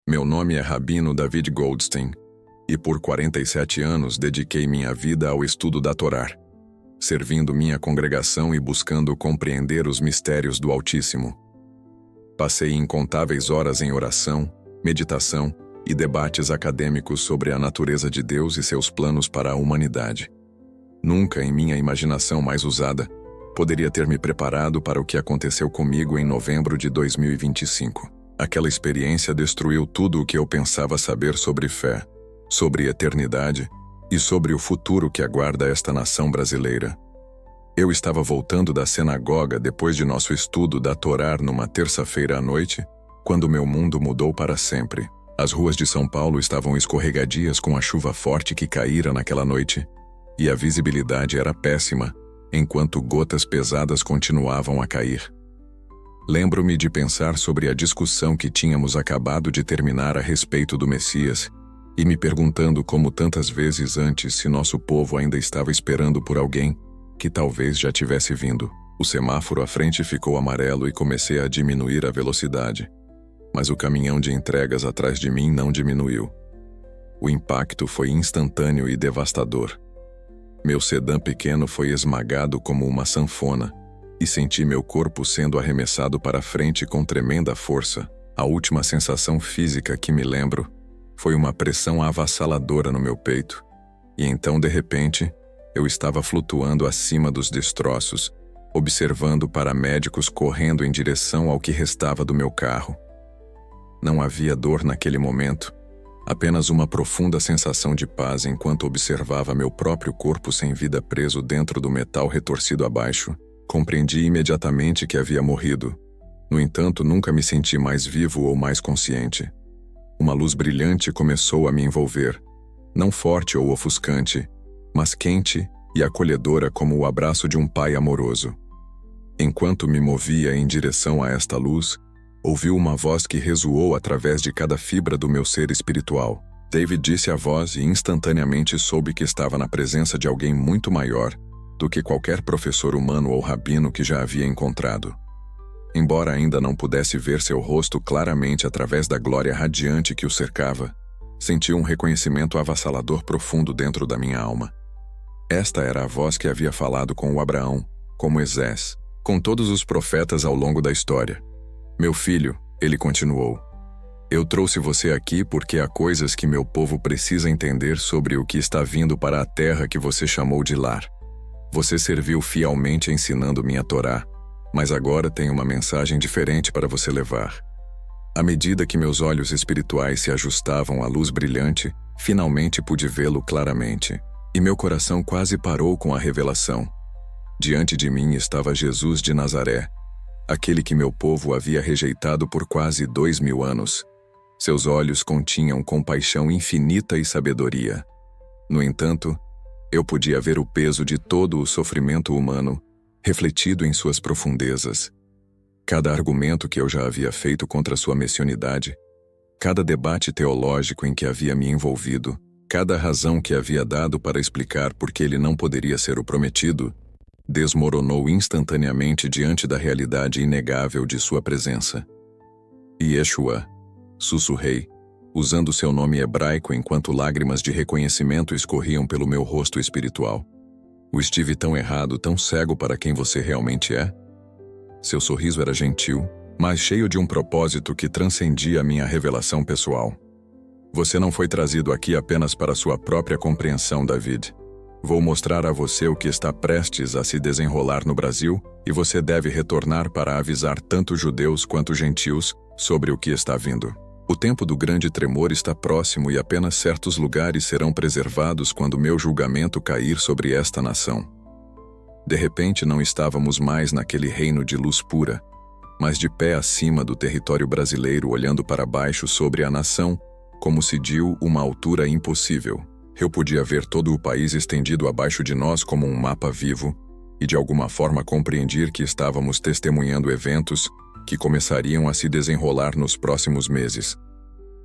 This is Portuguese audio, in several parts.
Meu nome é Rabino David Goldstein, e por 47 anos dediquei minha vida ao estudo da Torá, servindo minha congregação e buscando compreender os mistérios do Altíssimo. Passei incontáveis horas em oração, meditação e debates acadêmicos sobre a natureza de Deus e seus planos para a humanidade. Nunca, em minha imaginação mais usada, poderia ter me preparado para o que aconteceu comigo em novembro de 2025. Aquela experiência destruiu tudo o que eu pensava saber sobre fé, sobre eternidade e sobre o futuro que aguarda esta nação brasileira. Eu estava voltando da sinagoga depois de nosso estudo da Torá numa terça-feira à noite, quando meu mundo mudou para sempre. As ruas de São Paulo estavam escorregadias com a chuva forte que caíra naquela noite, e a visibilidade era péssima, enquanto gotas pesadas continuavam a cair. Lembro-me de pensar sobre a discussão que tínhamos acabado de terminar a respeito do Messias, e me perguntando como tantas vezes antes se nosso povo ainda estava esperando por alguém que talvez já tivesse vindo. O semáforo à frente ficou amarelo e comecei a diminuir a velocidade, mas o caminhão de entregas atrás de mim não diminuiu. O impacto foi instantâneo e devastador. Meu sedã pequeno foi esmagado como uma sanfona, e senti meu corpo sendo arremessado para frente com tremenda força. A última sensação física que me lembro foi uma pressão avassaladora no meu peito, e então, de repente, eu estava flutuando acima dos destroços, observando paramédicos correndo em direção ao que restava do meu carro. Não havia dor naquele momento, apenas uma profunda sensação de paz enquanto observava meu próprio corpo sem vida preso dentro do metal retorcido abaixo. Compreendi imediatamente que havia morrido. No entanto, nunca me senti mais vivo ou mais consciente. Uma luz brilhante começou a me envolver, não forte ou ofuscante, mas quente e acolhedora como o abraço de um pai amoroso. Enquanto me movia em direção a esta luz, ouvi uma voz que ressoou através de cada fibra do meu ser espiritual. David disse a voz e instantaneamente soube que estava na presença de alguém muito maior do que qualquer professor humano ou rabino que já havia encontrado. Embora ainda não pudesse ver seu rosto claramente através da glória radiante que o cercava, senti um reconhecimento avassalador profundo dentro da minha alma. Esta era a voz que havia falado com o Abraão, com Moisés, com todos os profetas ao longo da história. Meu filho, ele continuou, eu trouxe você aqui porque há coisas que meu povo precisa entender sobre o que está vindo para a terra que você chamou de lar. Você serviu fielmente ensinando minha Torá, mas agora tem uma mensagem diferente para você levar. À medida que meus olhos espirituais se ajustavam à luz brilhante, finalmente pude vê-lo claramente, e meu coração quase parou com a revelação. Diante de mim estava Jesus de Nazaré, aquele que meu povo havia rejeitado por quase 2000 anos. Seus olhos continham compaixão infinita e sabedoria. No entanto, eu podia ver o peso de todo o sofrimento humano, refletido em suas profundezas. Cada argumento que eu já havia feito contra sua messianidade, cada debate teológico em que havia me envolvido, cada razão que havia dado para explicar por que ele não poderia ser o prometido, desmoronou instantaneamente diante da realidade inegável de sua presença. Yeshua, sussurrei, usando seu nome hebraico enquanto lágrimas de reconhecimento escorriam pelo meu rosto espiritual. O estive tão errado, tão cego para quem você realmente é? Seu sorriso era gentil, mas cheio de um propósito que transcendia a minha revelação pessoal. Você não foi trazido aqui apenas para sua própria compreensão, David. Vou mostrar a você o que está prestes a se desenrolar no Brasil, e você deve retornar para avisar tanto judeus quanto gentios sobre o que está vindo. O tempo do grande tremor está próximo e apenas certos lugares serão preservados quando meu julgamento cair sobre esta nação. De repente não estávamos mais naquele reino de luz pura, mas de pé acima do território brasileiro olhando para baixo sobre a nação, como se diu uma altura impossível. Eu podia ver todo o país estendido abaixo de nós como um mapa vivo, e de alguma forma compreendi que estávamos testemunhando eventos que começariam a se desenrolar nos próximos meses.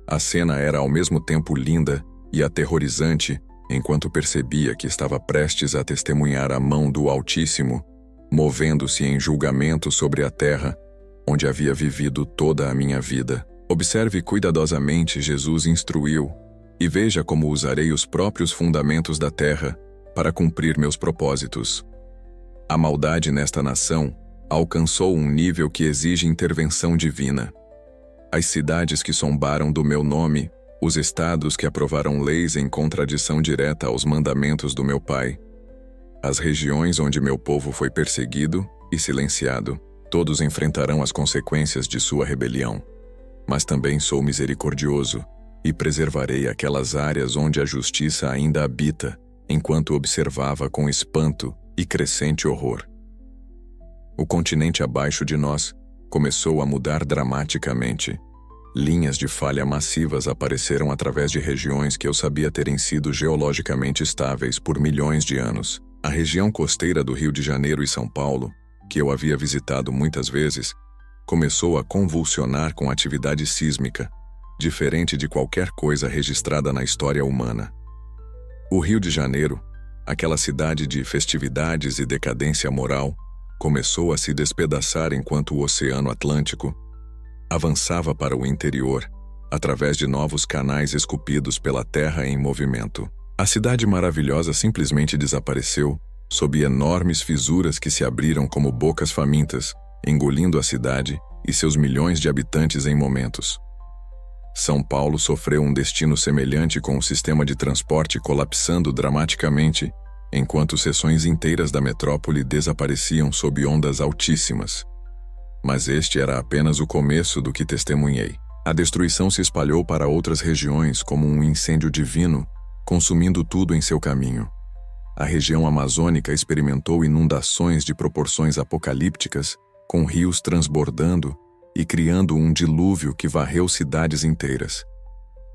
A cena era ao mesmo tempo linda e aterrorizante, enquanto percebia que estava prestes a testemunhar a mão do Altíssimo, movendo-se em julgamento sobre a terra, onde havia vivido toda a minha vida. Observe cuidadosamente, Jesus instruiu, e veja como usarei os próprios fundamentos da terra para cumprir meus propósitos. A maldade nesta nação alcançou um nível que exige intervenção divina. As cidades que zombaram do meu nome, os estados que aprovaram leis em contradição direta aos mandamentos do meu Pai, as regiões onde meu povo foi perseguido e silenciado, todos enfrentarão as consequências de sua rebelião. Mas também sou misericordioso e preservarei aquelas áreas onde a justiça ainda habita, enquanto observava com espanto e crescente horror. O continente abaixo de nós começou a mudar dramaticamente. Linhas de falha massivas apareceram através de regiões que eu sabia terem sido geologicamente estáveis por milhões de anos. A região costeira do Rio de Janeiro e São Paulo, que eu havia visitado muitas vezes, começou a convulsionar com atividade sísmica, diferente de qualquer coisa registrada na história humana. O Rio de Janeiro, aquela cidade de festividades e decadência moral, começou a se despedaçar enquanto o Oceano Atlântico avançava para o interior, através de novos canais esculpidos pela terra em movimento. A cidade maravilhosa simplesmente desapareceu, sob enormes fissuras que se abriram como bocas famintas, engolindo a cidade e seus milhões de habitantes em momentos. São Paulo sofreu um destino semelhante, com o sistema de transporte colapsando dramaticamente, enquanto seções inteiras da metrópole desapareciam sob ondas altíssimas. Mas este era apenas o começo do que testemunhei. A destruição se espalhou para outras regiões como um incêndio divino, consumindo tudo em seu caminho. A região amazônica experimentou inundações de proporções apocalípticas, com rios transbordando e criando um dilúvio que varreu cidades inteiras.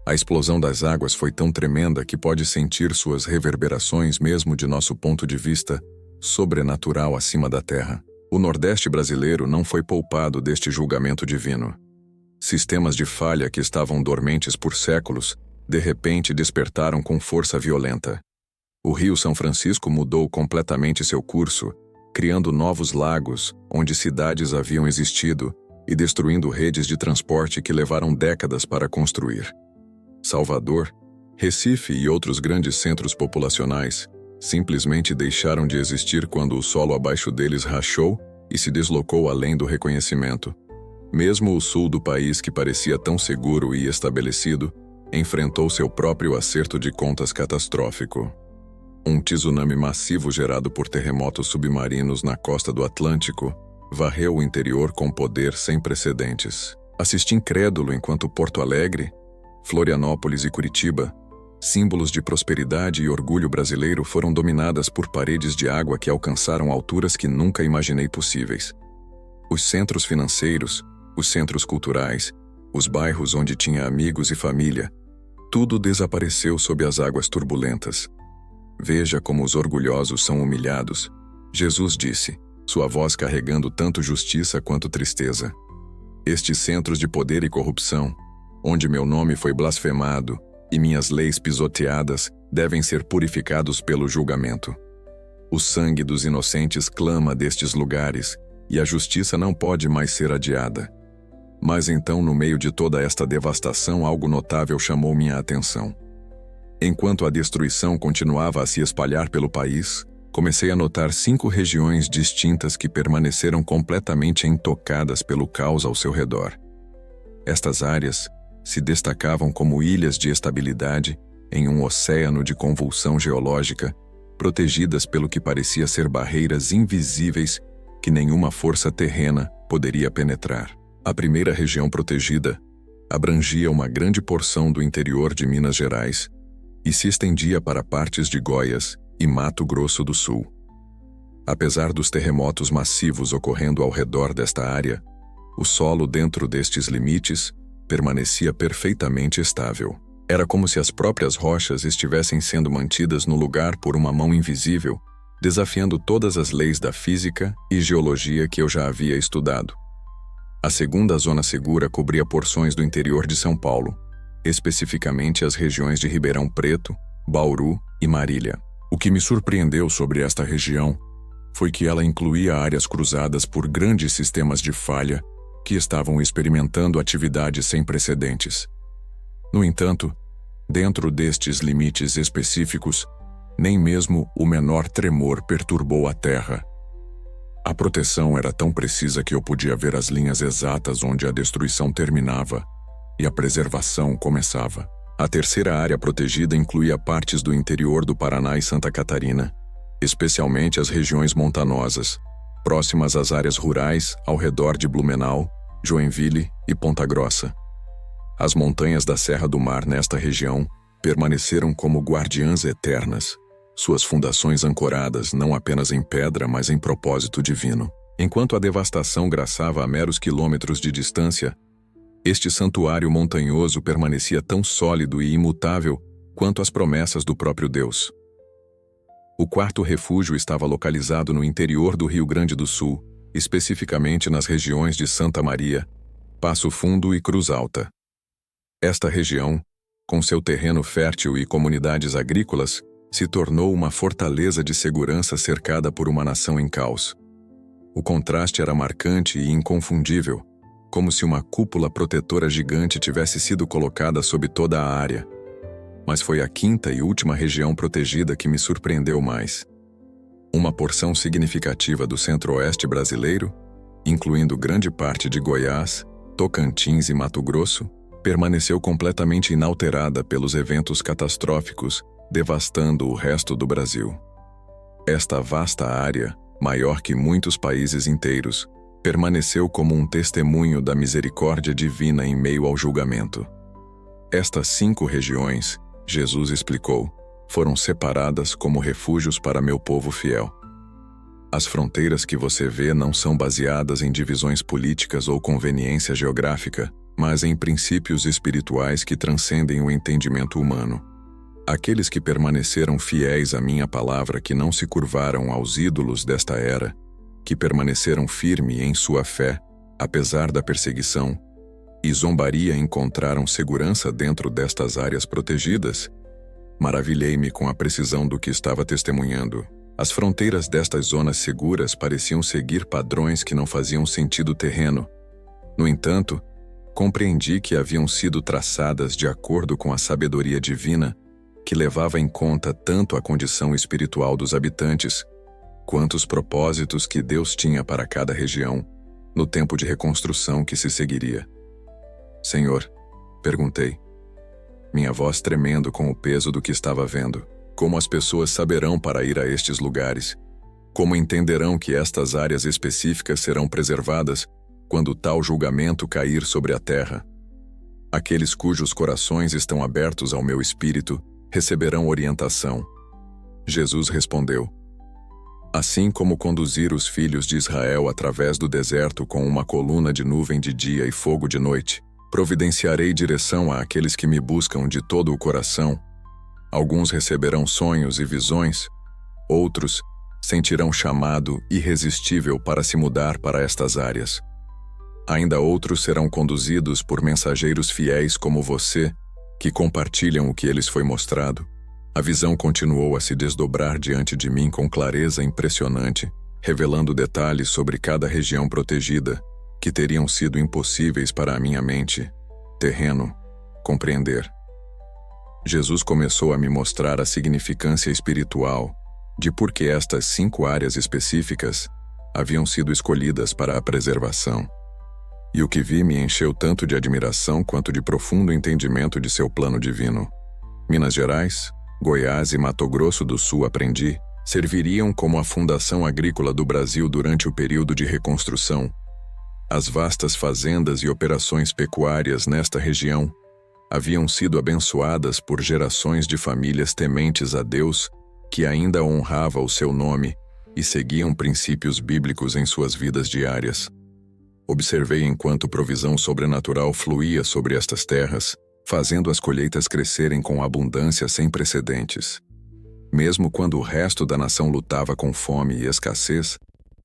A explosão das águas foi tão tremenda que pode sentir suas reverberações mesmo de nosso ponto de vista sobrenatural acima da terra. O Nordeste brasileiro não foi poupado deste julgamento divino. Sistemas de falha que estavam dormentes por séculos, de repente despertaram com força violenta. O Rio São Francisco mudou completamente seu curso, criando novos lagos onde cidades haviam existido e destruindo redes de transporte que levaram décadas para construir. Salvador, Recife e outros grandes centros populacionais simplesmente deixaram de existir quando o solo abaixo deles rachou e se deslocou além do reconhecimento. Mesmo o sul do país, que parecia tão seguro e estabelecido, enfrentou seu próprio acerto de contas catastrófico. Um tsunami massivo gerado por terremotos submarinos na costa do Atlântico varreu o interior com poder sem precedentes. Assisti incrédulo enquanto Porto Alegre, Florianópolis e Curitiba, símbolos de prosperidade e orgulho brasileiro, foram dominadas por paredes de água que alcançaram alturas que nunca imaginei possíveis. Os centros financeiros, os centros culturais, os bairros onde tinha amigos e família, tudo desapareceu sob as águas turbulentas. Veja como os orgulhosos são humilhados, Jesus disse, sua voz carregando tanto justiça quanto tristeza. Estes centros de poder e corrupção, onde meu nome foi blasfemado e minhas leis pisoteadas, devem ser purificados pelo julgamento. O sangue dos inocentes clama destes lugares, e a justiça não pode mais ser adiada. Mas então, no meio de toda esta devastação, algo notável chamou minha atenção. Enquanto a destruição continuava a se espalhar pelo país, comecei a notar 5 regiões distintas que permaneceram completamente intocadas pelo caos ao seu redor. Estas áreas se destacavam como ilhas de estabilidade em um oceano de convulsão geológica, protegidas pelo que parecia ser barreiras invisíveis que nenhuma força terrena poderia penetrar. A primeira região protegida abrangia uma grande porção do interior de Minas Gerais e se estendia para partes de Goiás e Mato Grosso do Sul. Apesar dos terremotos massivos ocorrendo ao redor desta área, o solo dentro destes limites permanecia perfeitamente estável. Era como se as próprias rochas estivessem sendo mantidas no lugar por uma mão invisível, desafiando todas as leis da física e geologia que eu já havia estudado. A segunda zona segura cobria porções do interior de São Paulo, especificamente as regiões de Ribeirão Preto, Bauru e Marília. O que me surpreendeu sobre esta região foi que ela incluía áreas cruzadas por grandes sistemas de falha que estavam experimentando atividades sem precedentes. No entanto, dentro destes limites específicos, nem mesmo o menor tremor perturbou a terra. A proteção era tão precisa que eu podia ver as linhas exatas onde a destruição terminava e a preservação começava. A terceira área protegida incluía partes do interior do Paraná e Santa Catarina, especialmente as regiões montanosas, próximas às áreas rurais ao redor de Blumenau, Joinville e Ponta Grossa. As montanhas da Serra do Mar nesta região permaneceram como guardiãs eternas, suas fundações ancoradas não apenas em pedra, mas em propósito divino. Enquanto a devastação graçava a meros quilômetros de distância, este santuário montanhoso permanecia tão sólido e imutável quanto as promessas do próprio Deus. O quarto refúgio estava localizado no interior do Rio Grande do Sul, especificamente nas regiões de Santa Maria, Passo Fundo e Cruz Alta. Esta região, com seu terreno fértil e comunidades agrícolas, se tornou uma fortaleza de segurança cercada por uma nação em caos. O contraste era marcante e inconfundível, como se uma cúpula protetora gigante tivesse sido colocada sobre toda a área. Mas foi a quinta e última região protegida que me surpreendeu mais. Uma porção significativa do centro-oeste brasileiro, incluindo grande parte de Goiás, Tocantins e Mato Grosso, permaneceu completamente inalterada pelos eventos catastróficos devastando o resto do Brasil. Esta vasta área, maior que muitos países inteiros, permaneceu como um testemunho da misericórdia divina em meio ao julgamento. Estas 5 regiões, Jesus explicou, foram separadas como refúgios para meu povo fiel. As fronteiras que você vê não são baseadas em divisões políticas ou conveniência geográfica, mas em princípios espirituais que transcendem o entendimento humano. Aqueles que permaneceram fiéis à minha palavra, que não se curvaram aos ídolos desta era, que permaneceram firmes em sua fé, apesar da perseguição e zombaria, encontraram segurança dentro destas áreas protegidas. Maravilhei-me com a precisão do que estava testemunhando. As fronteiras destas zonas seguras pareciam seguir padrões que não faziam sentido terreno. No entanto, compreendi que haviam sido traçadas de acordo com a sabedoria divina, que levava em conta tanto a condição espiritual dos habitantes, quanto os propósitos que Deus tinha para cada região, no tempo de reconstrução que se seguiria. Senhor, perguntei, minha voz tremendo com o peso do que estava vendo, como as pessoas saberão para ir a estes lugares? Como entenderão que estas áreas específicas serão preservadas quando tal julgamento cair sobre a terra? Aqueles cujos corações estão abertos ao meu espírito receberão orientação. Jesus respondeu: assim como conduzir os filhos de Israel através do deserto com uma coluna de nuvem de dia e fogo de noite, providenciarei direção àqueles que me buscam de todo o coração. Alguns receberão sonhos e visões, outros sentirão chamado irresistível para se mudar para estas áreas. Ainda outros serão conduzidos por mensageiros fiéis como você, que compartilham o que lhes foi mostrado. A visão continuou a se desdobrar diante de mim com clareza impressionante, revelando detalhes sobre cada região protegida, que teriam sido impossíveis para a minha mente, terreno, compreender. Jesus começou a me mostrar a significância espiritual de por que estas 5 áreas específicas haviam sido escolhidas para a preservação. E o que vi me encheu tanto de admiração quanto de profundo entendimento de seu plano divino. Minas Gerais, Goiás e Mato Grosso do Sul, aprendi, serviriam como a fundação agrícola do Brasil durante o período de reconstrução. As vastas fazendas e operações pecuárias nesta região haviam sido abençoadas por gerações de famílias tementes a Deus, que ainda honrava o seu nome e seguiam princípios bíblicos em suas vidas diárias. Observei enquanto provisão sobrenatural fluía sobre estas terras, fazendo as colheitas crescerem com abundância sem precedentes. Mesmo quando o resto da nação lutava com fome e escassez,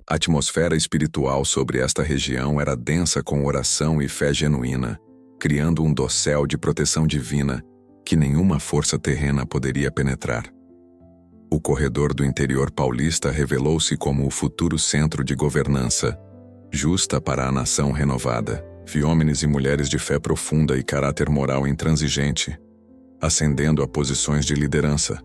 a atmosfera espiritual sobre esta região era densa com oração e fé genuína, criando um dossel de proteção divina que nenhuma força terrena poderia penetrar. O corredor do interior paulista revelou-se como o futuro centro de governança, justa para a nação renovada. Vi homens e mulheres de fé profunda e caráter moral intransigente, ascendendo a posições de liderança,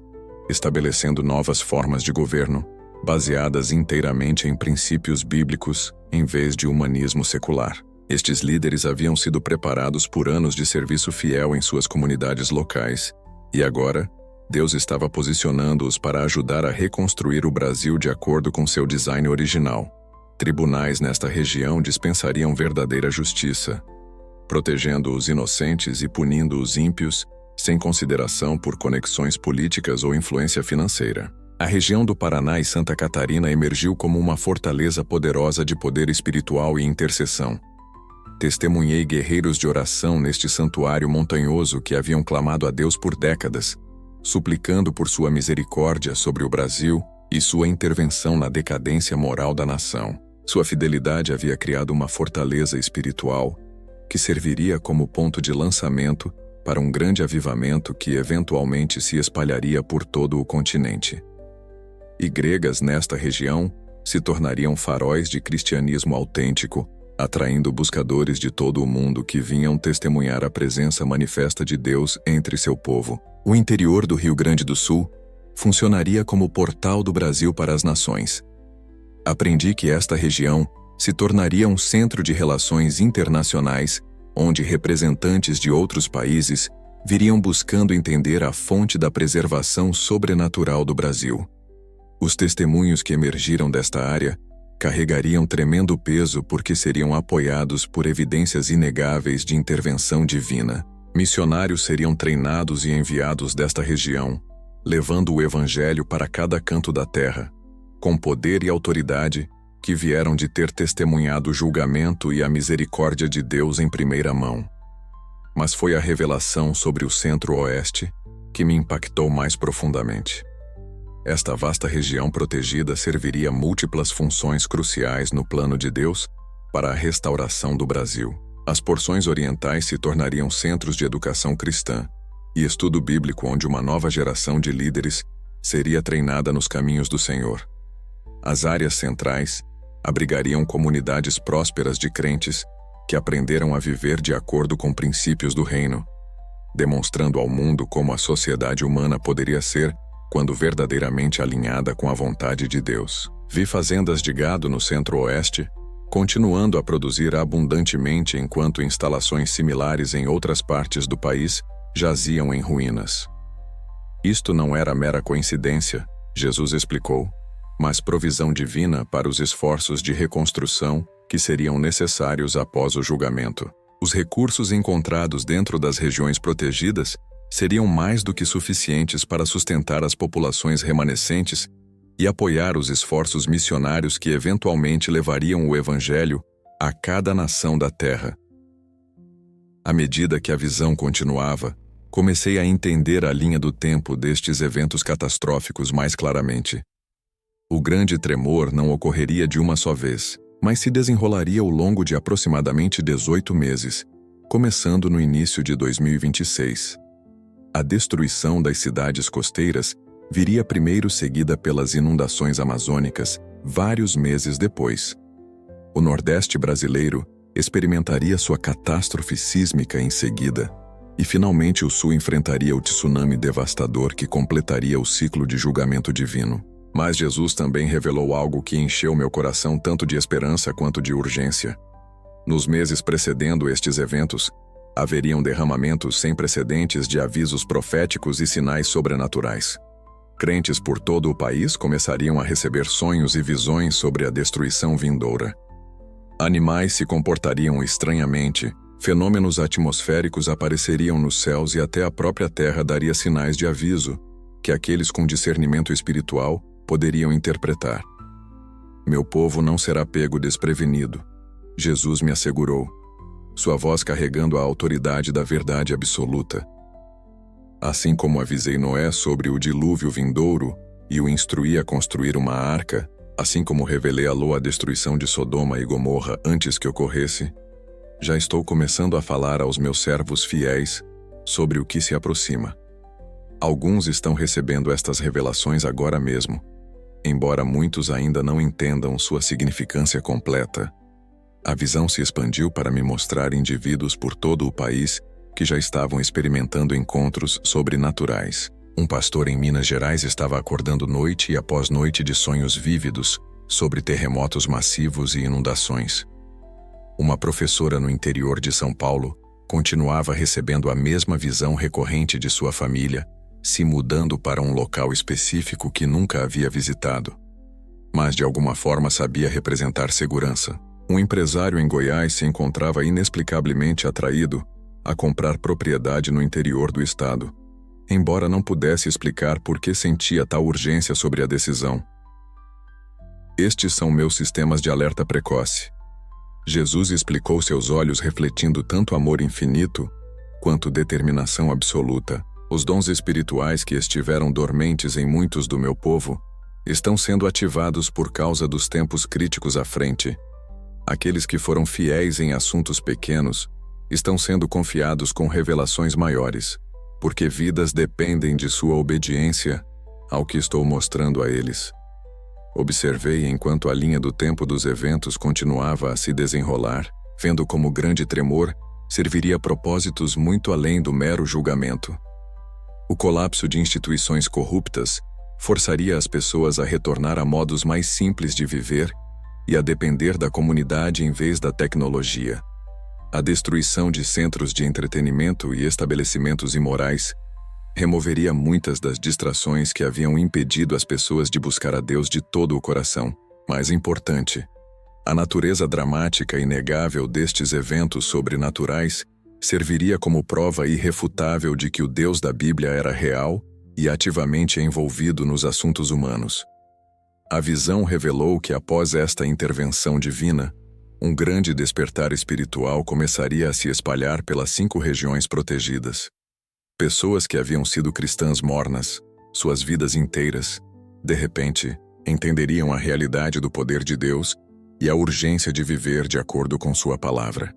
estabelecendo novas formas de governo, baseadas inteiramente em princípios bíblicos, em vez de humanismo secular. Estes líderes haviam sido preparados por anos de serviço fiel em suas comunidades locais, e agora, Deus estava posicionando-os para ajudar a reconstruir o Brasil de acordo com seu design original. Tribunais nesta região dispensariam verdadeira justiça, protegendo os inocentes e punindo os ímpios, sem consideração por conexões políticas ou influência financeira. A região do Paraná e Santa Catarina emergiu como uma fortaleza poderosa de poder espiritual e intercessão. Testemunhei guerreiros de oração neste santuário montanhoso que haviam clamado a Deus por décadas, suplicando por sua misericórdia sobre o Brasil e sua intervenção na decadência moral da nação. Sua fidelidade havia criado uma fortaleza espiritual que serviria como ponto de lançamento para um grande avivamento que eventualmente se espalharia por todo o continente. Igrejas nesta região se tornariam faróis de cristianismo autêntico, atraindo buscadores de todo o mundo que vinham testemunhar a presença manifesta de Deus entre seu povo. O interior do Rio Grande do Sul funcionaria como portal do Brasil para as nações. Aprendi que esta região se tornaria um centro de relações internacionais, onde representantes de outros países viriam buscando entender a fonte da preservação sobrenatural do Brasil. Os testemunhos que emergiram desta área carregariam tremendo peso porque seriam apoiados por evidências inegáveis de intervenção divina. Missionários seriam treinados e enviados desta região, levando o Evangelho para cada canto da terra, com poder e autoridade que vieram de ter testemunhado o julgamento e a misericórdia de Deus em primeira mão. Mas foi a revelação sobre o Centro-Oeste que me impactou mais profundamente. Esta vasta região protegida serviria múltiplas funções cruciais no plano de Deus para a restauração do Brasil. As porções orientais se tornariam centros de educação cristã e estudo bíblico onde uma nova geração de líderes seria treinada nos caminhos do Senhor. As áreas centrais abrigariam comunidades prósperas de crentes que aprenderam a viver de acordo com princípios do reino, demonstrando ao mundo como a sociedade humana poderia ser quando verdadeiramente alinhada com a vontade de Deus. Vi fazendas de gado no Centro-Oeste, continuando a produzir abundantemente enquanto instalações similares em outras partes do país jaziam em ruínas. Isto não era mera coincidência, Jesus explicou, mas provisão divina para os esforços de reconstrução que seriam necessários após o julgamento. Os recursos encontrados dentro das regiões protegidas seriam mais do que suficientes para sustentar as populações remanescentes e apoiar os esforços missionários que eventualmente levariam o Evangelho a cada nação da terra. À medida que a visão continuava, comecei a entender a linha do tempo destes eventos catastróficos mais claramente. O grande tremor não ocorreria de uma só vez, mas se desenrolaria ao longo de aproximadamente 18 meses, começando no início de 2026. A destruição das cidades costeiras viria primeiro seguida pelas inundações amazônicas, vários meses depois. O Nordeste brasileiro experimentaria sua catástrofe sísmica em seguida, e finalmente o Sul enfrentaria o tsunami devastador que completaria o ciclo de julgamento divino. Mas Jesus também revelou algo que encheu meu coração tanto de esperança quanto de urgência. Nos meses precedendo estes eventos, haveriam derramamentos sem precedentes de avisos proféticos e sinais sobrenaturais. Crentes por todo o país começariam a receber sonhos e visões sobre a destruição vindoura. Animais se comportariam estranhamente, fenômenos atmosféricos apareceriam nos céus e até a própria terra daria sinais de aviso, que aqueles com discernimento espiritual poderiam interpretar. Meu povo não será pego desprevenido, Jesus me assegurou, sua voz carregando a autoridade da verdade absoluta. Assim como avisei Noé sobre o dilúvio vindouro e o instruí a construir uma arca, assim como revelei a Ló a destruição de Sodoma e Gomorra antes que ocorresse, já estou começando a falar aos meus servos fiéis sobre o que se aproxima. Alguns estão recebendo estas revelações agora mesmo, embora muitos ainda não entendam sua significância completa. A visão se expandiu para me mostrar indivíduos por todo o país que já estavam experimentando encontros sobrenaturais. Um pastor em Minas Gerais estava acordando noite e após noite de sonhos vívidos sobre terremotos massivos e inundações. Uma professora no interior de São Paulo continuava recebendo a mesma visão recorrente de sua família, se mudando para um local específico que nunca havia visitado, mas de alguma forma sabia representar segurança. Um empresário em Goiás se encontrava inexplicavelmente atraído a comprar propriedade no interior do estado, embora não pudesse explicar por que sentia tal urgência sobre a decisão. Estes são meus sistemas de alerta precoce. Jesus explicou seus olhos refletindo tanto amor infinito quanto determinação absoluta. Os dons espirituais que estiveram dormentes em muitos do meu povo estão sendo ativados por causa dos tempos críticos à frente. Aqueles que foram fiéis em assuntos pequenos estão sendo confiados com revelações maiores, porque vidas dependem de sua obediência ao que estou mostrando a eles. Observei enquanto a linha do tempo dos eventos continuava a se desenrolar, vendo como o grande tremor serviria a propósitos muito além do mero julgamento. O colapso de instituições corruptas forçaria as pessoas a retornar a modos mais simples de viver e a depender da comunidade em vez da tecnologia. A destruição de centros de entretenimento e estabelecimentos imorais removeria muitas das distrações que haviam impedido as pessoas de buscar a Deus de todo o coração. Mais importante, a natureza dramática e inegável destes eventos sobrenaturais serviria como prova irrefutável de que o Deus da Bíblia era real e ativamente envolvido nos assuntos humanos. A visão revelou que após esta intervenção divina, um grande despertar espiritual começaria a se espalhar pelas 5 regiões protegidas. Pessoas que haviam sido cristãs mornas, suas vidas inteiras, de repente, entenderiam a realidade do poder de Deus e a urgência de viver de acordo com sua palavra.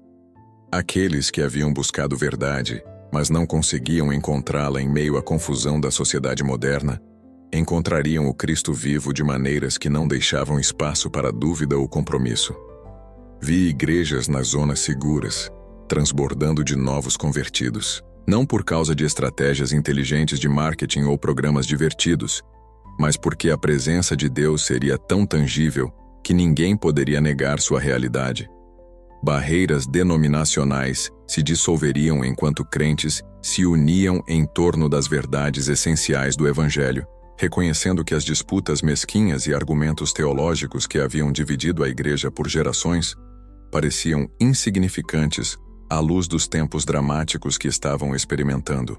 Aqueles que haviam buscado verdade, mas não conseguiam encontrá-la em meio à confusão da sociedade moderna, encontrariam o Cristo vivo de maneiras que não deixavam espaço para dúvida ou compromisso. Vi igrejas nas zonas seguras, transbordando de novos convertidos, não por causa de estratégias inteligentes de marketing ou programas divertidos, mas porque a presença de Deus seria tão tangível que ninguém poderia negar sua realidade. Barreiras denominacionais se dissolveriam enquanto crentes se uniam em torno das verdades essenciais do Evangelho, reconhecendo que as disputas mesquinhas e argumentos teológicos que haviam dividido a igreja por gerações pareciam insignificantes à luz dos tempos dramáticos que estavam experimentando.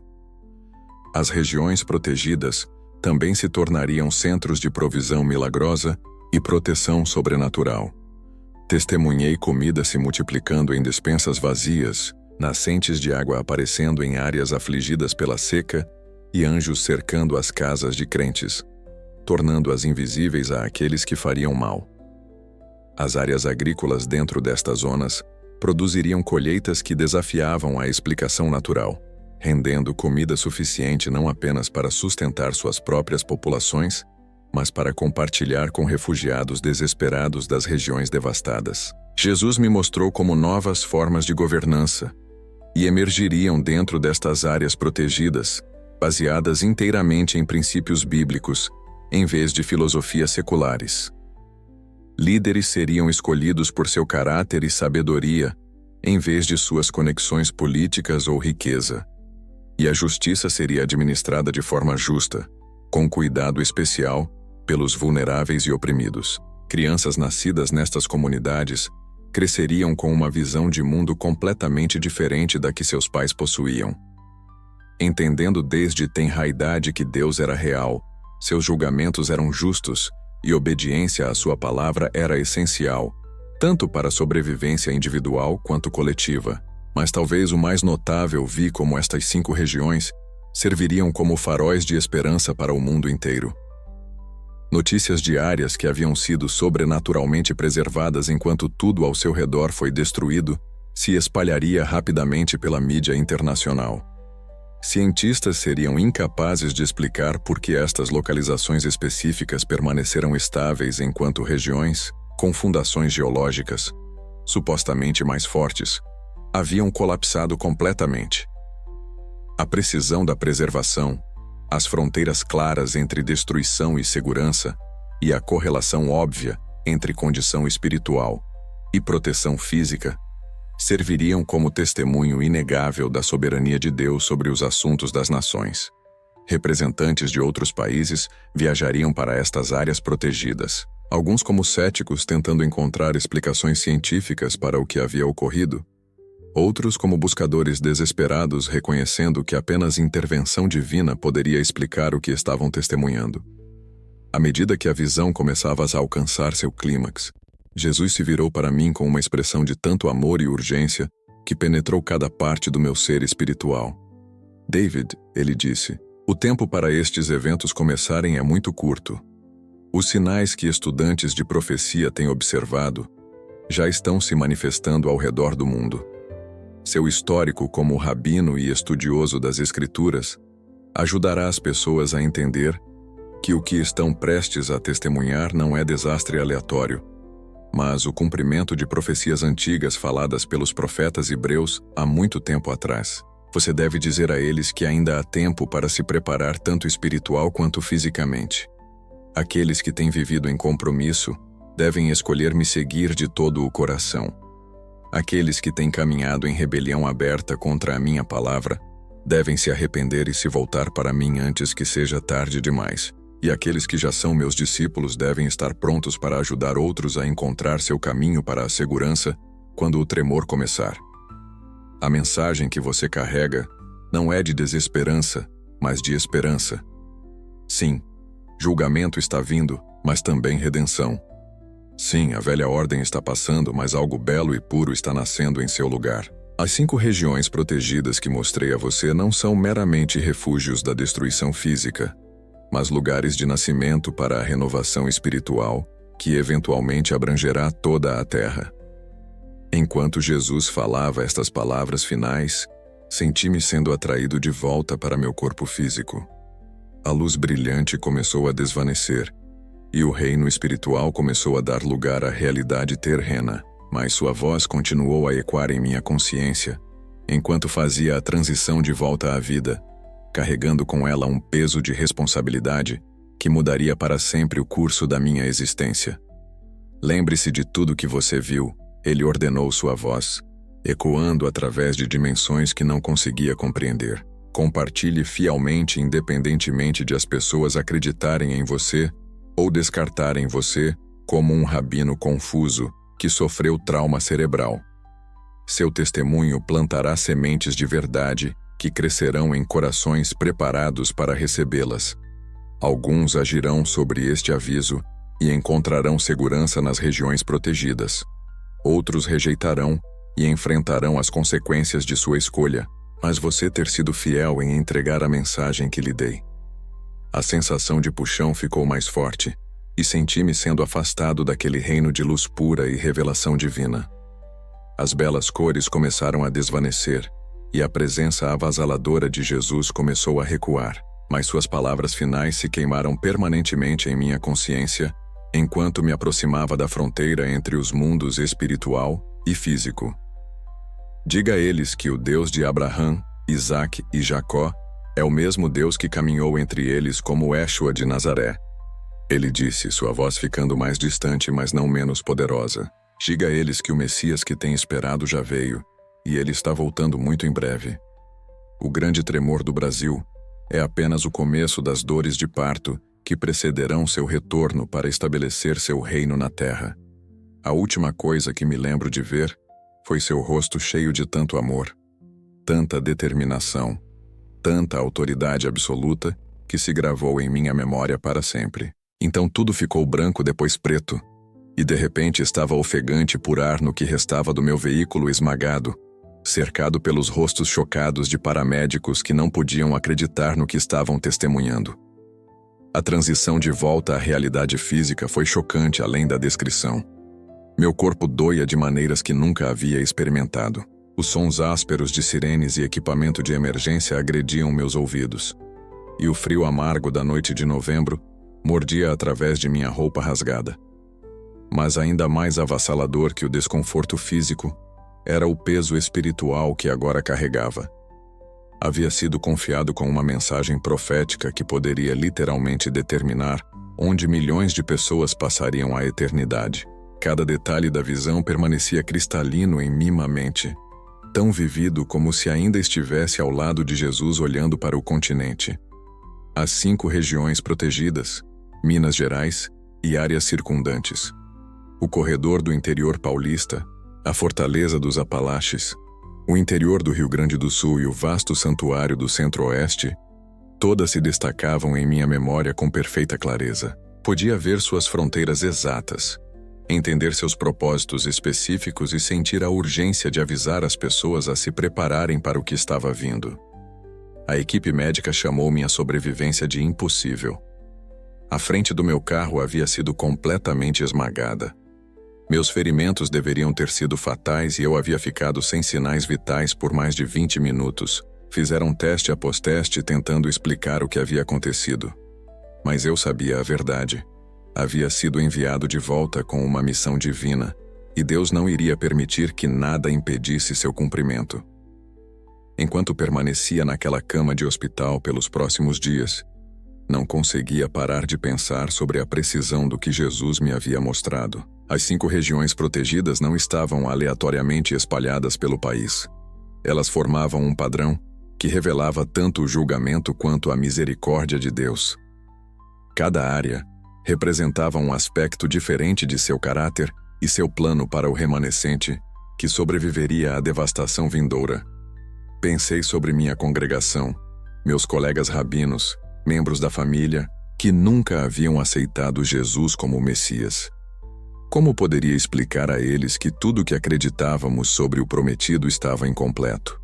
As regiões protegidas também se tornariam centros de provisão milagrosa e proteção sobrenatural. Testemunhei comida se multiplicando em despensas vazias, nascentes de água aparecendo em áreas afligidas pela seca e anjos cercando as casas de crentes, tornando-as invisíveis àqueles que fariam mal. As áreas agrícolas dentro destas zonas produziriam colheitas que desafiavam a explicação natural, rendendo comida suficiente não apenas para sustentar suas próprias populações, mas para compartilhar com refugiados desesperados das regiões devastadas. Jesus me mostrou como novas formas de governança e emergiriam dentro destas áreas protegidas, baseadas inteiramente em princípios bíblicos, em vez de filosofias seculares. Líderes seriam escolhidos por seu caráter e sabedoria, em vez de suas conexões políticas ou riqueza. E a justiça seria administrada de forma justa, com cuidado especial, pelos vulneráveis e oprimidos. Crianças nascidas nestas comunidades cresceriam com uma visão de mundo completamente diferente da que seus pais possuíam. Entendendo desde tenra idade que Deus era real, seus julgamentos eram justos e obediência à sua palavra era essencial, tanto para a sobrevivência individual quanto coletiva. Mas talvez o mais notável vi como estas 5 regiões serviriam como faróis de esperança para o mundo inteiro. Notícias diárias que haviam sido sobrenaturalmente preservadas enquanto tudo ao seu redor foi destruído se espalharia rapidamente pela mídia internacional. Cientistas seriam incapazes de explicar por que estas localizações específicas permaneceram estáveis enquanto regiões, com fundações geológicas, supostamente mais fortes, haviam colapsado completamente. A precisão da preservação, as fronteiras claras entre destruição e segurança, e a correlação óbvia entre condição espiritual e proteção física, serviriam como testemunho inegável da soberania de Deus sobre os assuntos das nações. Representantes de outros países viajariam para estas áreas protegidas, alguns como céticos tentando encontrar explicações científicas para o que havia ocorrido, outros como buscadores desesperados reconhecendo que apenas intervenção divina poderia explicar o que estavam testemunhando. À medida que a visão começava a alcançar seu clímax, Jesus se virou para mim com uma expressão de tanto amor e urgência que penetrou cada parte do meu ser espiritual. David, ele disse, o tempo para estes eventos começarem é muito curto. Os sinais que estudantes de profecia têm observado já estão se manifestando ao redor do mundo. Seu histórico como rabino e estudioso das Escrituras ajudará as pessoas a entender que o que estão prestes a testemunhar não é desastre aleatório, mas o cumprimento de profecias antigas faladas pelos profetas hebreus há muito tempo atrás. Você deve dizer a eles que ainda há tempo para se preparar tanto espiritual quanto fisicamente. Aqueles que têm vivido em compromisso devem escolher me seguir de todo o coração. Aqueles que têm caminhado em rebelião aberta contra a minha palavra devem se arrepender e se voltar para mim antes que seja tarde demais. E aqueles que já são meus discípulos devem estar prontos para ajudar outros a encontrar seu caminho para a segurança quando o tremor começar. A mensagem que você carrega não é de desesperança, mas de esperança. Sim, julgamento está vindo, mas também redenção. Sim, a velha ordem está passando, mas algo belo e puro está nascendo em seu lugar. As 5 regiões protegidas que mostrei a você não são meramente refúgios da destruição física, mas lugares de nascimento para a renovação espiritual, que eventualmente abrangerá toda a terra. Enquanto Jesus falava estas palavras finais, senti-me sendo atraído de volta para meu corpo físico. A luz brilhante começou a desvanecer, e o reino espiritual começou a dar lugar à realidade terrena, mas sua voz continuou a ecoar em minha consciência, enquanto fazia a transição de volta à vida, carregando com ela um peso de responsabilidade que mudaria para sempre o curso da minha existência. Lembre-se de tudo que você viu, ele ordenou sua voz, ecoando através de dimensões que não conseguia compreender. Compartilhe fielmente independentemente de as pessoas acreditarem em você ou descartarem você como um rabino confuso que sofreu trauma cerebral. Seu testemunho plantará sementes de verdade que crescerão em corações preparados para recebê-las. Alguns agirão sobre este aviso e encontrarão segurança nas regiões protegidas. Outros rejeitarão e enfrentarão as consequências de sua escolha, mas você ter sido fiel em entregar a mensagem que lhe dei. A sensação de puxão ficou mais forte, e senti-me sendo afastado daquele reino de luz pura e revelação divina. As belas cores começaram a desvanecer, e a presença avassaladora de Jesus começou a recuar, mas suas palavras finais se queimaram permanentemente em minha consciência, enquanto me aproximava da fronteira entre os mundos espiritual e físico. Diga a eles que o Deus de Abraão, Isaque e Jacó é o mesmo Deus que caminhou entre eles como Yeshua de Nazaré. Ele disse, sua voz ficando mais distante, mas não menos poderosa. Diga a eles que o Messias que tem esperado já veio, e ele está voltando muito em breve. O grande tremor do Brasil é apenas o começo das dores de parto que precederão seu retorno para estabelecer seu reino na terra. A última coisa que me lembro de ver foi seu rosto cheio de tanto amor, tanta determinação, tanta autoridade absoluta que se gravou em minha memória para sempre. Então tudo ficou branco, depois preto, e de repente estava ofegante por ar no que restava do meu veículo esmagado, cercado pelos rostos chocados de paramédicos que não podiam acreditar no que estavam testemunhando. A transição de volta à realidade física foi chocante além da descrição. Meu corpo doía de maneiras que nunca havia experimentado. Os sons ásperos de sirenes e equipamento de emergência agrediam meus ouvidos. E o frio amargo da noite de novembro mordia através de minha roupa rasgada. Mas ainda mais avassalador que o desconforto físico era o peso espiritual que agora carregava. Havia sido confiado com uma mensagem profética que poderia literalmente determinar onde milhões de pessoas passariam a eternidade. Cada detalhe da visão permanecia cristalino em minha mente, tão vivido como se ainda estivesse ao lado de Jesus olhando para o continente. As 5 regiões protegidas, Minas Gerais e áreas circundantes. O corredor do interior paulista, a fortaleza dos Apalaches, o interior do Rio Grande do Sul e o vasto santuário do Centro-Oeste, todas se destacavam em minha memória com perfeita clareza. Podia ver suas fronteiras exatas, entender seus propósitos específicos e sentir a urgência de avisar as pessoas a se prepararem para o que estava vindo. A equipe médica chamou minha sobrevivência de impossível. A frente do meu carro havia sido completamente esmagada. Meus ferimentos deveriam ter sido fatais e eu havia ficado sem sinais vitais por mais de 20 minutos. Fizeram teste após teste tentando explicar o que havia acontecido. Mas eu sabia a verdade. Havia sido enviado de volta com uma missão divina, e Deus não iria permitir que nada impedisse seu cumprimento. Enquanto permanecia naquela cama de hospital pelos próximos dias, não conseguia parar de pensar sobre a precisão do que Jesus me havia mostrado. As 5 regiões protegidas não estavam aleatoriamente espalhadas pelo país. Elas formavam um padrão que revelava tanto o julgamento quanto a misericórdia de Deus. Cada área representava um aspecto diferente de seu caráter e seu plano para o remanescente, que sobreviveria à devastação vindoura. Pensei sobre minha congregação, meus colegas rabinos, membros da família, que nunca haviam aceitado Jesus como Messias. Como poderia explicar a eles que tudo o que acreditávamos sobre o prometido estava incompleto?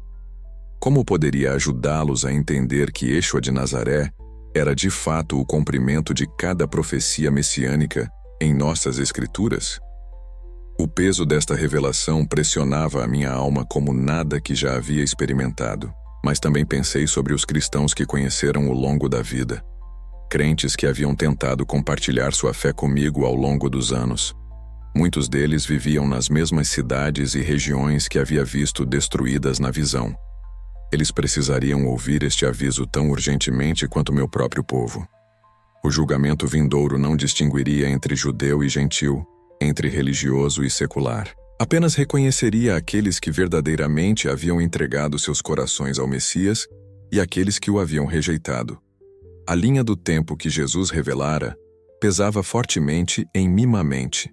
Como poderia ajudá-los a entender que Yeshua de Nazaré era de fato o cumprimento de cada profecia messiânica em nossas escrituras? O peso desta revelação pressionava a minha alma como nada que já havia experimentado, mas também pensei sobre os cristãos que conheceram ao longo da vida, crentes que haviam tentado compartilhar sua fé comigo ao longo dos anos. Muitos deles viviam nas mesmas cidades e regiões que havia visto destruídas na visão. Eles precisariam ouvir este aviso tão urgentemente quanto meu próprio povo. O julgamento vindouro não distinguiria entre judeu e gentil, entre religioso e secular. Apenas reconheceria aqueles que verdadeiramente haviam entregado seus corações ao Messias e aqueles que o haviam rejeitado. A linha do tempo que Jesus revelara pesava fortemente em minha mente.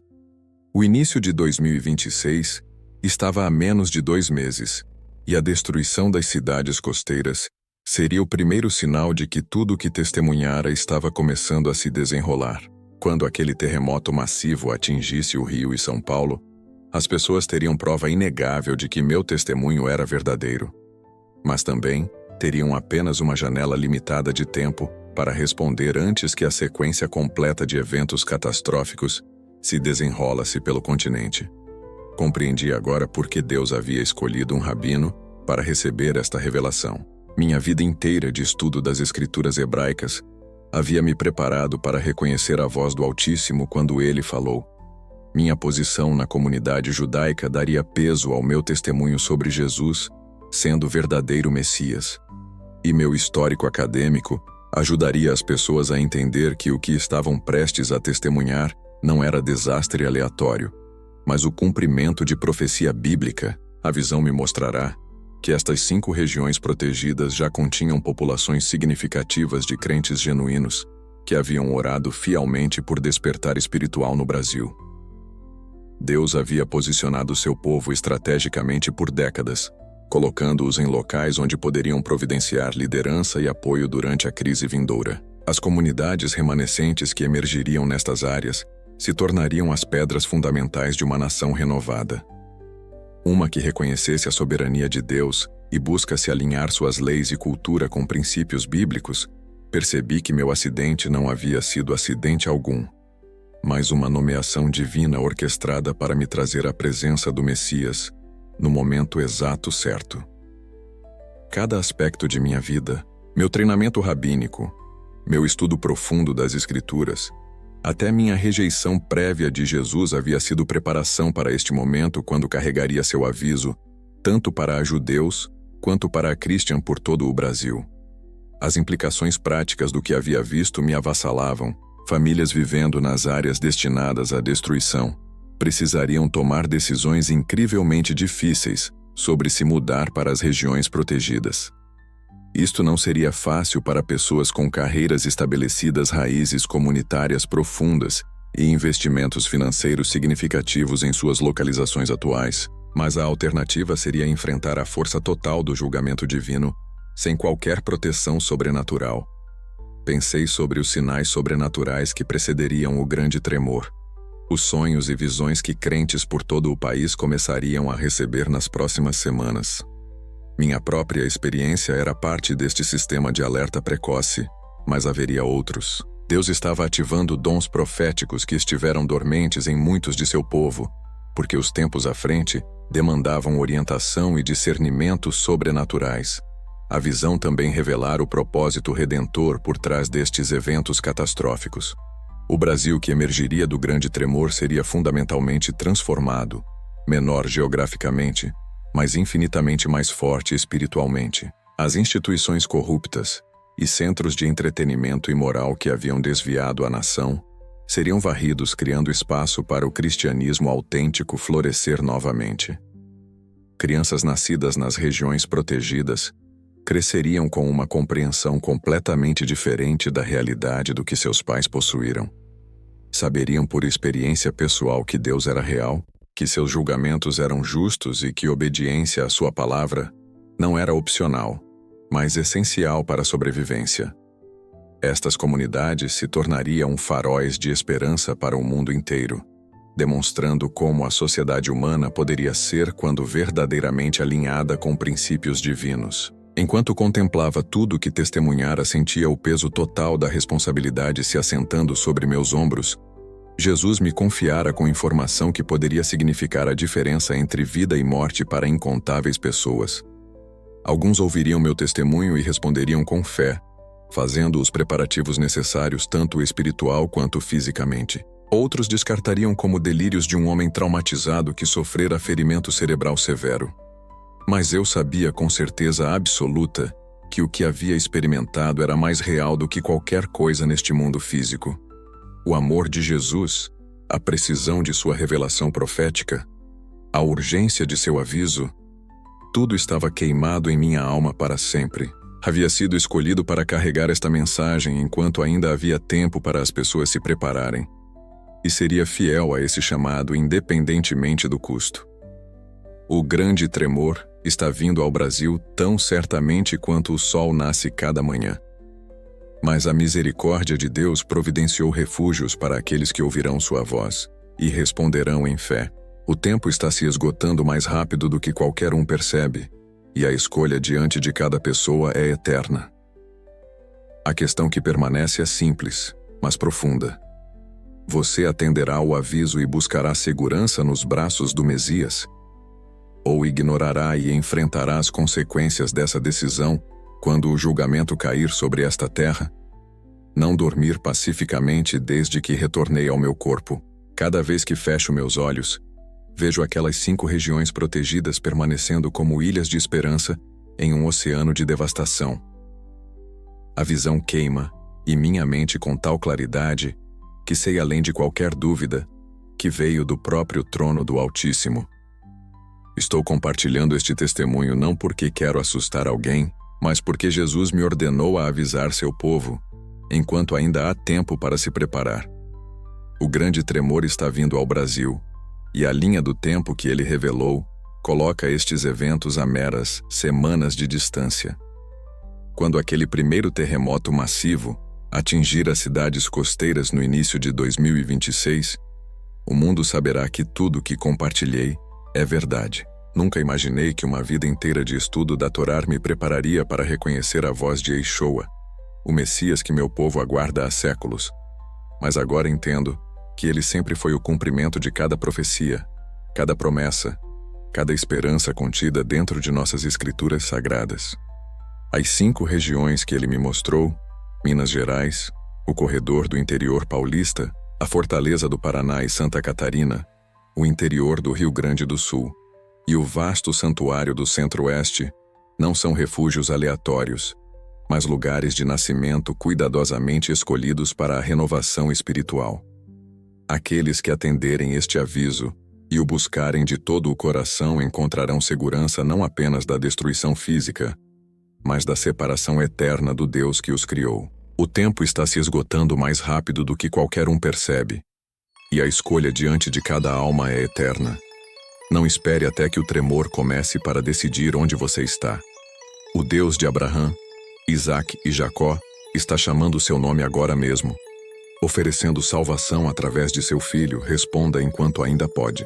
O início de 2026 estava a menos de 2 meses, e a destruição das cidades costeiras seria o primeiro sinal de que tudo o que testemunhara estava começando a se desenrolar. Quando aquele terremoto massivo atingisse o Rio e São Paulo, as pessoas teriam prova inegável de que meu testemunho era verdadeiro. Mas também teriam apenas uma janela limitada de tempo para responder antes que a sequência completa de eventos catastróficos se desenrola-se pelo continente. Compreendi agora por que Deus havia escolhido um rabino para receber esta revelação. Minha vida inteira de estudo das escrituras hebraicas havia me preparado para reconhecer a voz do Altíssimo quando ele falou. Minha posição na comunidade judaica daria peso ao meu testemunho sobre Jesus, sendo o verdadeiro Messias. E meu histórico acadêmico ajudaria as pessoas a entender que o que estavam prestes a testemunhar não era desastre aleatório, mas o cumprimento de profecia bíblica. A visão me mostrará que estas 5 regiões protegidas já continham populações significativas de crentes genuínos que haviam orado fielmente por despertar espiritual no Brasil. Deus havia posicionado seu povo estrategicamente por décadas, colocando-os em locais onde poderiam providenciar liderança e apoio durante a crise vindoura. As comunidades remanescentes que emergiriam nestas áreas se tornariam as pedras fundamentais de uma nação renovada. Uma que reconhecesse a soberania de Deus e busca se alinhar suas leis e cultura com princípios bíblicos. Percebi que meu acidente não havia sido acidente algum, mas uma nomeação divina orquestrada para me trazer a presença do Messias no momento exato certo. Cada aspecto de minha vida, meu treinamento rabínico, meu estudo profundo das Escrituras, Até minha rejeição prévia de Jesus havia sido preparação para este momento quando carregaria seu aviso, tanto para a judeus quanto para a Christian por todo o Brasil. As implicações práticas do que havia visto me avassalavam. Famílias vivendo nas áreas destinadas à destruição precisariam tomar decisões incrivelmente difíceis sobre se mudar para as regiões protegidas. Isto não seria fácil para pessoas com carreiras estabelecidas, raízes comunitárias profundas e investimentos financeiros significativos em suas localizações atuais, mas a alternativa seria enfrentar a força total do julgamento divino sem qualquer proteção sobrenatural. Pensei sobre os sinais sobrenaturais que precederiam o grande tremor, os sonhos e visões que crentes por todo o país começariam a receber nas próximas semanas. Minha própria experiência era parte deste sistema de alerta precoce, mas haveria outros. Deus estava ativando dons proféticos que estiveram dormentes em muitos de seu povo, porque os tempos à frente demandavam orientação e discernimento sobrenaturais. A visão também revelara o propósito redentor por trás destes eventos catastróficos. O Brasil que emergiria do grande tremor seria fundamentalmente transformado, menor geograficamente, mas infinitamente mais forte espiritualmente. As instituições corruptas e centros de entretenimento imoral que haviam desviado a nação seriam varridos, criando espaço para o cristianismo autêntico florescer novamente. Crianças nascidas nas regiões protegidas cresceriam com uma compreensão completamente diferente da realidade do que seus pais possuíram. Saberiam por experiência pessoal que Deus era real, que seus julgamentos eram justos e que obediência à sua palavra não era opcional, mas essencial para a sobrevivência. Estas comunidades se tornariam faróis de esperança para o mundo inteiro, demonstrando como a sociedade humana poderia ser quando verdadeiramente alinhada com princípios divinos. Enquanto contemplava tudo o que testemunhara, sentia o peso total da responsabilidade se assentando sobre meus ombros. Jesus me confiara com informação que poderia significar a diferença entre vida e morte para incontáveis pessoas. Alguns ouviriam meu testemunho e responderiam com fé, fazendo os preparativos necessários tanto espiritual quanto fisicamente. Outros descartariam como delírios de um homem traumatizado que sofrera ferimento cerebral severo. Mas eu sabia com certeza absoluta que o que havia experimentado era mais real do que qualquer coisa neste mundo físico. O amor de Jesus, a precisão de sua revelação profética, a urgência de seu aviso, tudo estava queimado em minha alma para sempre. Havia sido escolhido para carregar esta mensagem enquanto ainda havia tempo para as pessoas se prepararem, e seria fiel a esse chamado independentemente do custo. O grande tremor está vindo ao Brasil tão certamente quanto o sol nasce cada manhã. Mas a misericórdia de Deus providenciou refúgios para aqueles que ouvirão sua voz e responderão em fé. O tempo está se esgotando mais rápido do que qualquer um percebe, e a escolha diante de cada pessoa é eterna. A questão que permanece é simples, mas profunda. Você atenderá ao aviso e buscará segurança nos braços do Messias? Ou ignorará e enfrentará as consequências dessa decisão quando o julgamento cair sobre esta terra? Não dormir pacificamente desde que retornei ao meu corpo. Cada vez que fecho meus olhos, vejo aquelas 5 regiões protegidas permanecendo como ilhas de esperança em um oceano de devastação. A visão queima, e minha mente com tal claridade, que sei além de qualquer dúvida, que veio do próprio trono do Altíssimo. Estou compartilhando este testemunho não porque quero assustar alguém, mas porque Jesus me ordenou a avisar seu povo, enquanto ainda há tempo para se preparar. O grande tremor está vindo ao Brasil, e a linha do tempo que ele revelou coloca estes eventos a meras semanas de distância. Quando aquele primeiro terremoto massivo atingir as cidades costeiras no início de 2026, o mundo saberá que tudo que compartilhei é verdade. Nunca imaginei que uma vida inteira de estudo da Torá me prepararia para reconhecer a voz de Yeshua, o Messias que meu povo aguarda há séculos. Mas agora entendo que ele sempre foi o cumprimento de cada profecia, cada promessa, cada esperança contida dentro de nossas escrituras sagradas. As 5 regiões que ele me mostrou, Minas Gerais, o corredor do interior paulista, A fortaleza do Paraná e Santa Catarina, o interior do Rio Grande do Sul e o vasto santuário do Centro-Oeste não são refúgios aleatórios, mas lugares de nascimento cuidadosamente escolhidos para a renovação espiritual. Aqueles que atenderem este aviso e o buscarem de todo o coração encontrarão segurança não apenas da destruição física, mas da separação eterna do Deus que os criou. O tempo está se esgotando mais rápido do que qualquer um percebe, e a escolha diante de cada alma é eterna. Não espere até que o tremor comece para decidir onde você está. O Deus de Abraão, Isaac e Jacó está chamando seu nome agora mesmo. Oferecendo salvação através de seu filho, responda enquanto ainda pode.